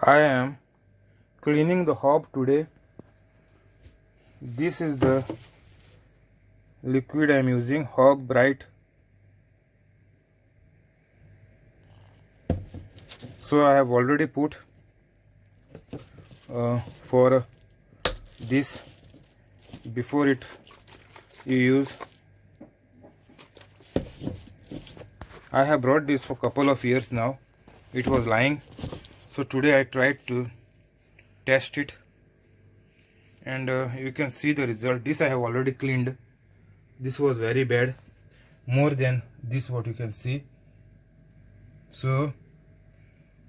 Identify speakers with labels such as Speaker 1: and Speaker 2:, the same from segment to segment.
Speaker 1: I am cleaning the hob today. This is the liquid I am using, HOB bright. So I have already put for this before it you use. I have brought this for a couple of years now. It was lying, so today I tried to test it, and you can see the result. This I have already cleaned. This was very bad, more than this what you can see. So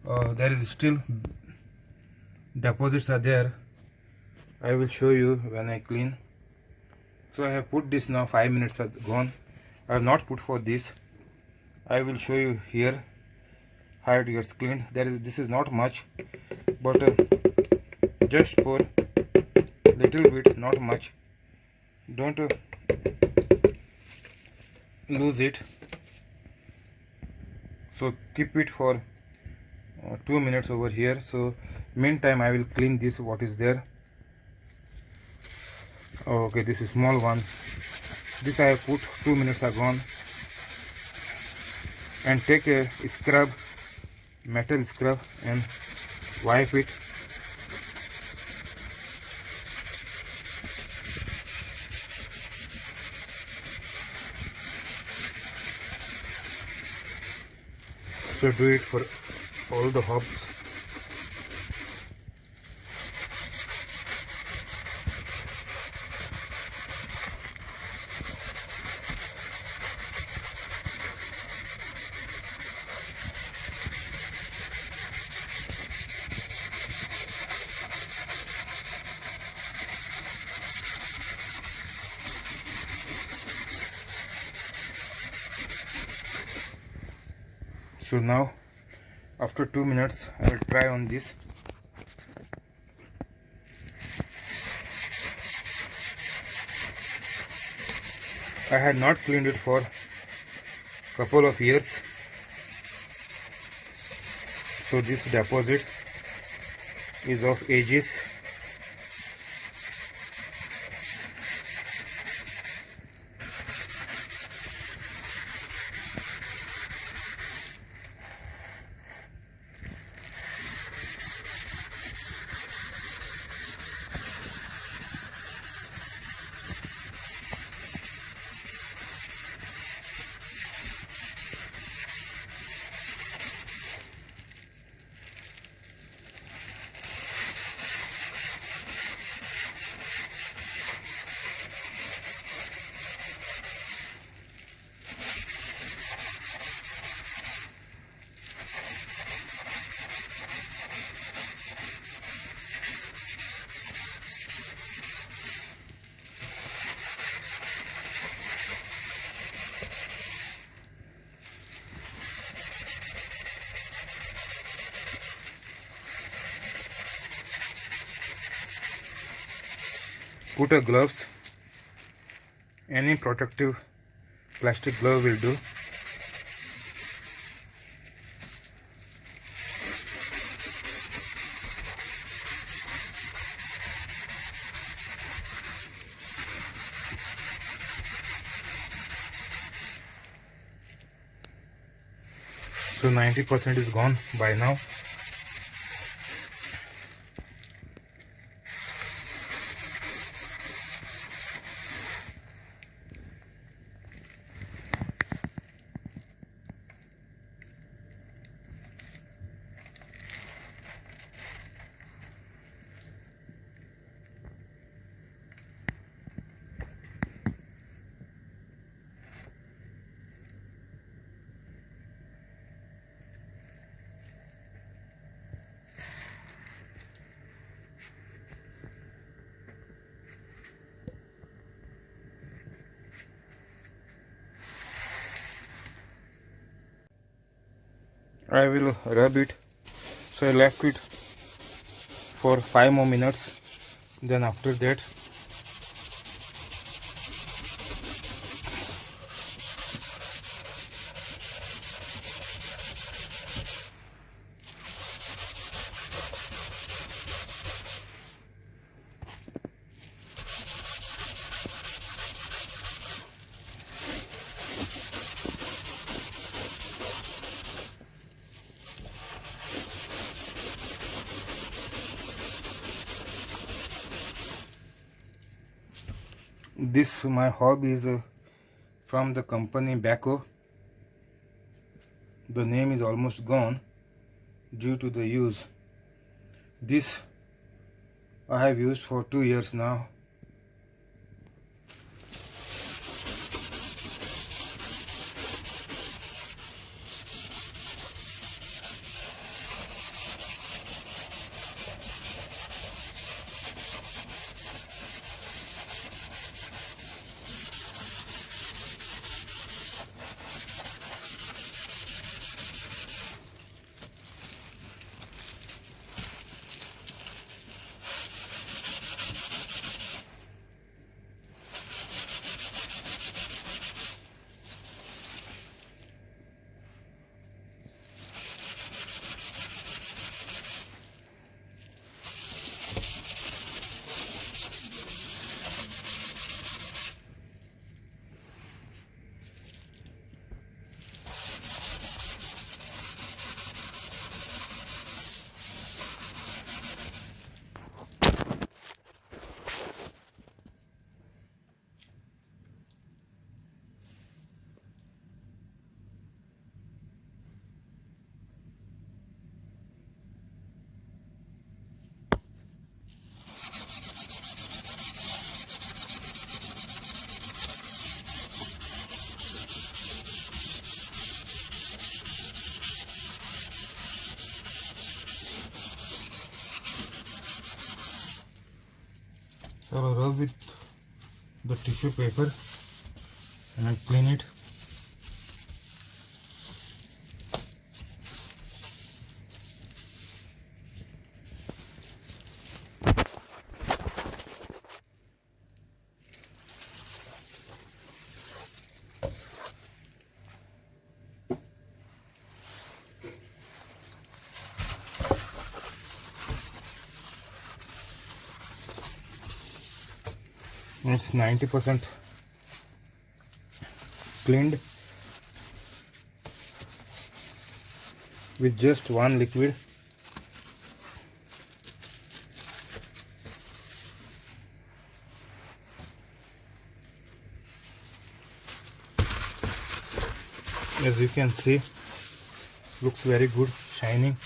Speaker 1: there is still deposits are there. I will show you when I clean. So I have put this now, 5 minutes are gone. I have not put for this. I will show you here how it gets cleaned. This is not much, but just for little bit, not much. Don't lose it. So keep it for 2 minutes over here. So meantime I will clean this what is there. Okay, this is small one. This I have put 2 minutes are gone. And take a scrub, metal scrub, and wipe it. So do it for all the hobs. So now after 2 minutes I will try on this. I had not cleaned it for couple of years, so this deposit is of ages. Put a gloves, any protective plastic glove will do. So 90% is gone by now. I will rub it. So I left it for 5 more minutes. Then after that This my HOB is from the company Baco. The name is almost gone due to the use. This I have used for 2 years now. So I'll rub with the tissue paper and clean it. It's 90% cleaned with just one liquid. As you can see, looks very good, shining.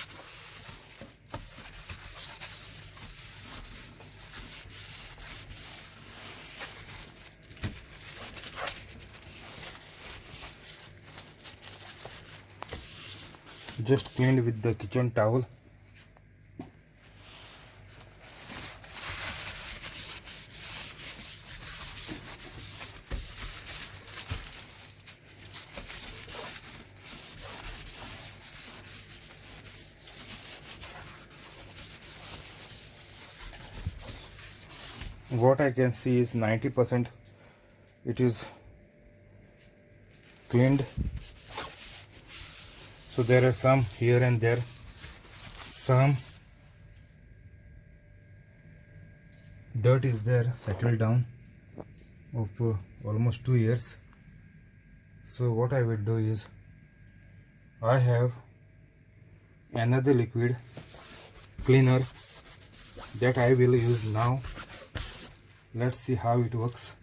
Speaker 1: Just cleaned with the kitchen towel. What I can see is 90% it is cleaned. So there are some here and there, some dirt is there settled down of almost 2 years. So what I will do is, I have another liquid cleaner that I will use now. Let's see how it works.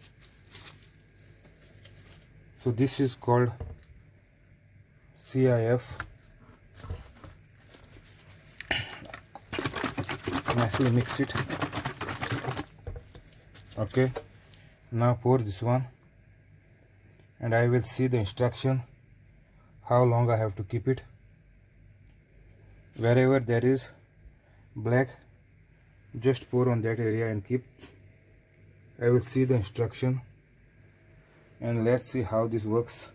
Speaker 1: So this is called CIF. Nicely mix it. Okay, now pour this one, and I will see the instruction how long I have to keep it. Wherever there is black, just pour on that area and keep. I will see the instruction, and let's see how this works.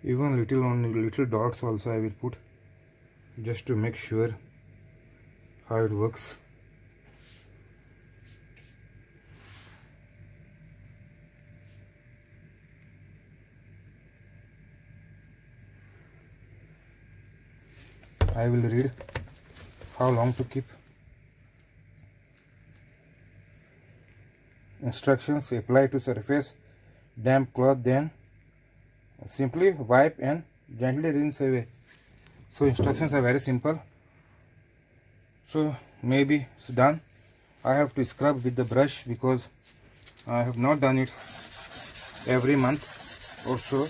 Speaker 1: Even little dots also I will put, just to make sure how it works. I will read how long to keep. Instructions: apply to surface damp cloth, then simply wipe and gently rinse away. So instructions are very simple. So maybe it's done. I have to scrub with the brush because I have not done it every month or so.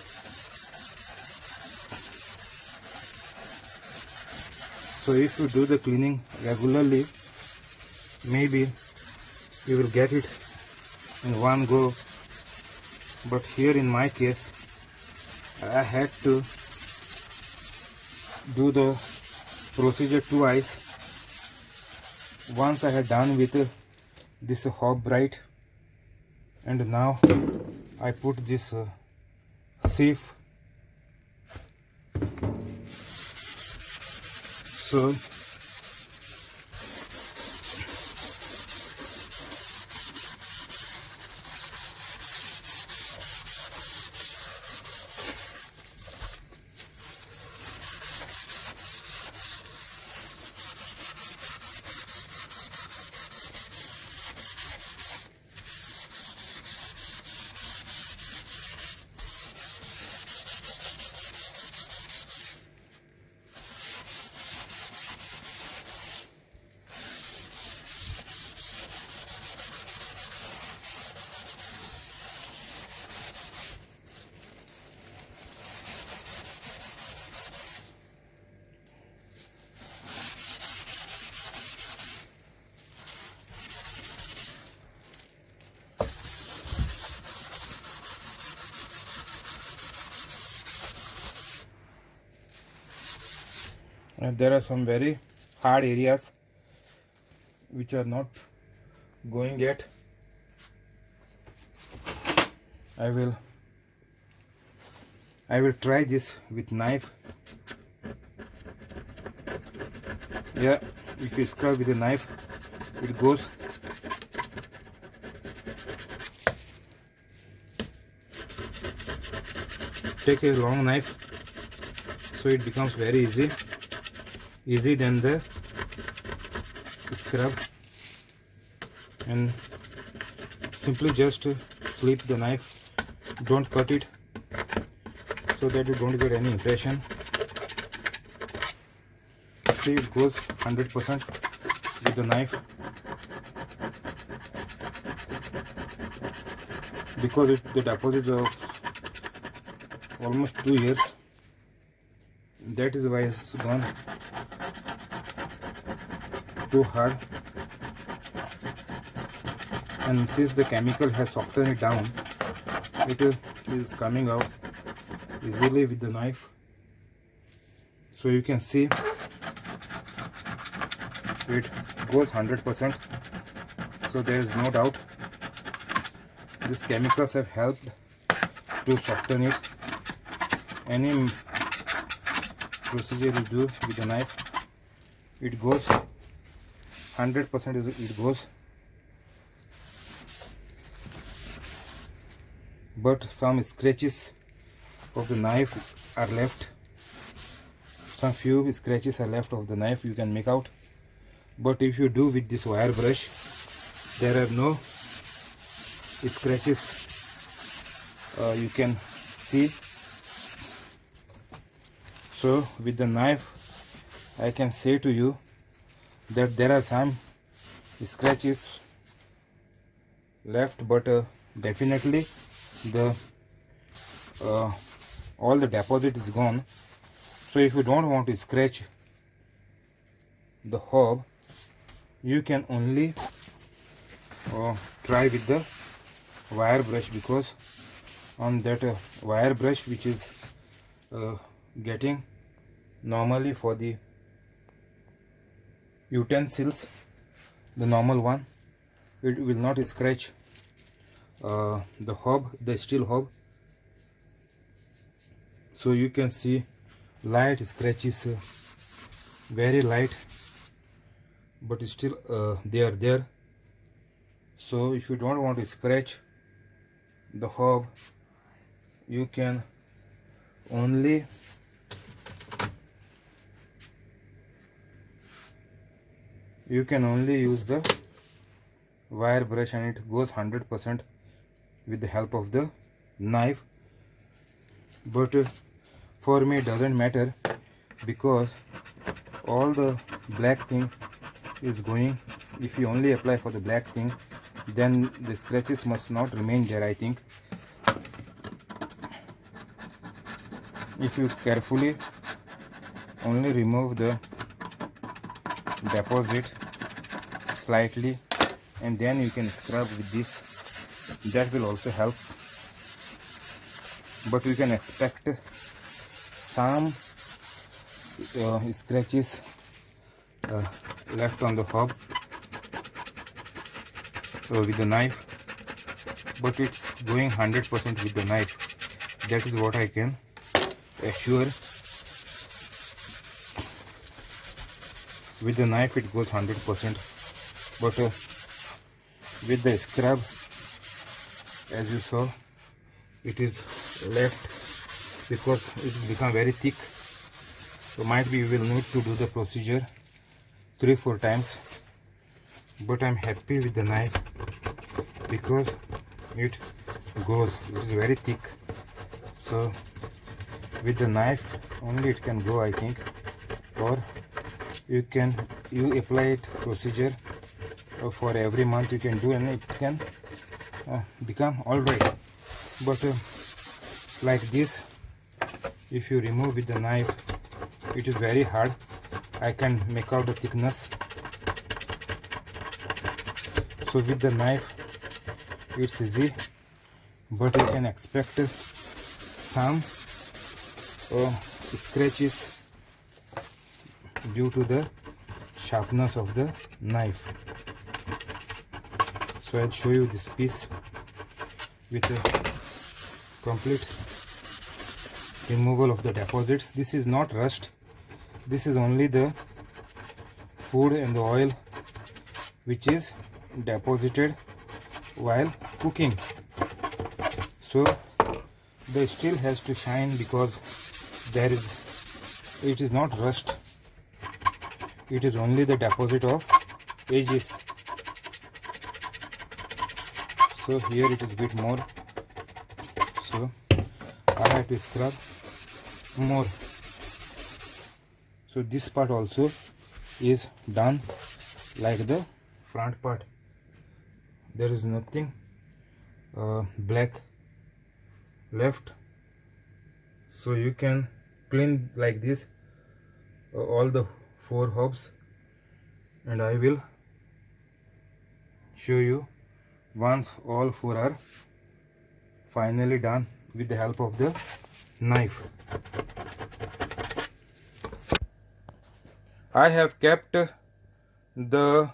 Speaker 1: So if you do the cleaning regularly, maybe you will get it in one go. But here in my case, I had to do the procedure twice. Once I had done with this HOB bright, and now I put this sieve. So and there are some very hard areas which are not going yet. I will try this with knife. Yeah, if you scrub with a knife, it goes. Take a long knife, so it becomes very easy than the scrub, and simply just slip the knife. Don't cut it so that you don't get any impression. See, it goes 100% with the knife, because the deposit of almost 2 years. That is why it's gone too hard, and since the chemical has softened it down, it is coming out easily with the knife. So you can see it goes 100%. So there is no doubt these chemicals have helped to soften it. Any procedure you do with the knife, it goes 100%. It goes, but some scratches of the knife are left. Some few scratches are left of the knife, you can make out. But if you do with this wire brush, there are no scratches. You can see. So with the knife, I can say to you that there are some scratches left, but definitely the all the deposit is gone. So if you don't want to scratch the HOB, you can only try with the wire brush, because on that wire brush, which is getting normally for the utensils, the normal one, it will not scratch the HOB, the steel HOB. So you can see light scratches, very light, but still they are there. So if you don't want to scratch the HOB, you can only you can only use the wire brush and it goes 100% with the help of the knife. But for me it doesn't matter, because all the black thing is going. If you only apply for the black thing, then the scratches must not remain there, I think. If you carefully only remove the deposit slightly and then you can scrub with this, that will also help. But you can expect some scratches left on the hob with the knife, but it's going 100% with the knife. That is what I can assure. With the knife it goes 100%, but with the scrub, as you saw, it is left because it has become very thick. So might be we will need to do the procedure 3-4 times, but I'm happy with the knife because it goes. It is very thick, so with the knife only it can go, I think. Or you apply it procedure for every month you can do, and it can become all right. But like this, if you remove with the knife, it is very hard. I can make out the thickness. So with the knife it's easy, but you can expect some scratches due to the sharpness of the knife. So I'll show you this piece with a complete removal of the deposit. This is not rust, this is only the food and the oil which is deposited while cooking. So the steel has to shine because it is not rust, it is only the deposit of ages. So here it is a bit more, so I have to scrub more. So this part also is done like the front part. There is nothing black left, so you can clean like this all the 4 hobs, and I will show you once all 4 are finally done with the help of the knife. I have kept the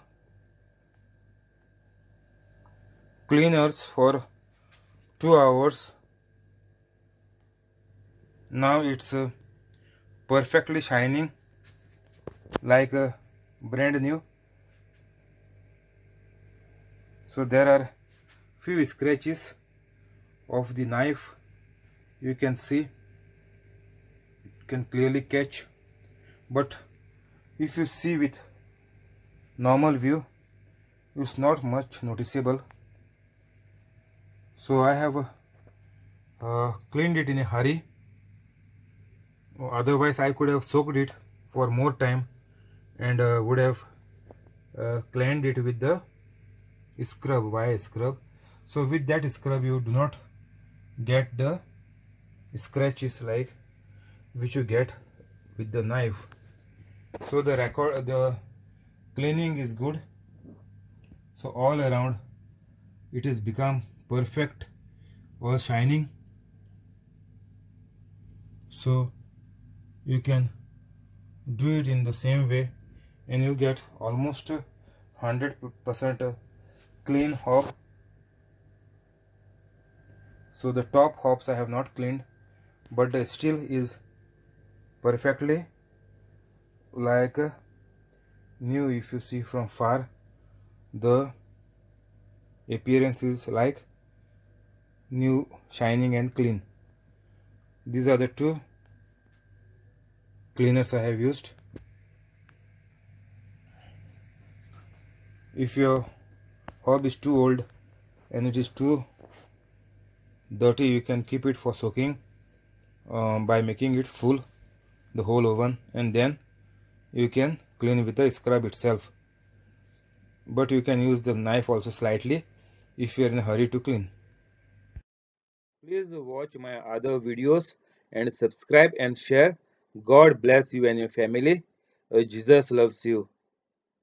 Speaker 1: cleaners for 2 hours. Now it's perfectly shining like brand new. So there are few scratches of the knife, you can see, you can clearly catch, but if you see with normal view it's not much noticeable. So I have cleaned it in a hurry, otherwise I could have soaked it for more time and would have cleaned it with the scrub, wire scrub. So with that scrub you do not get the scratches like which you get with the knife. So the cleaning is good, so all around it is become perfect, all shining. So you can do it in the same way and you get almost 100% clean hob. So the top hobs I have not cleaned, but the steel is perfectly like new. If you see from far, the appearance is like new, shining and clean. These are the 2 cleaners I have used. If your hob is too old and it is too dirty, you can keep it for soaking by making it full the whole oven, and then you can clean with the scrub itself. But you can use the knife also slightly if you are in a hurry to clean. Please watch my other videos and subscribe and share. God bless you and your family. Jesus loves you.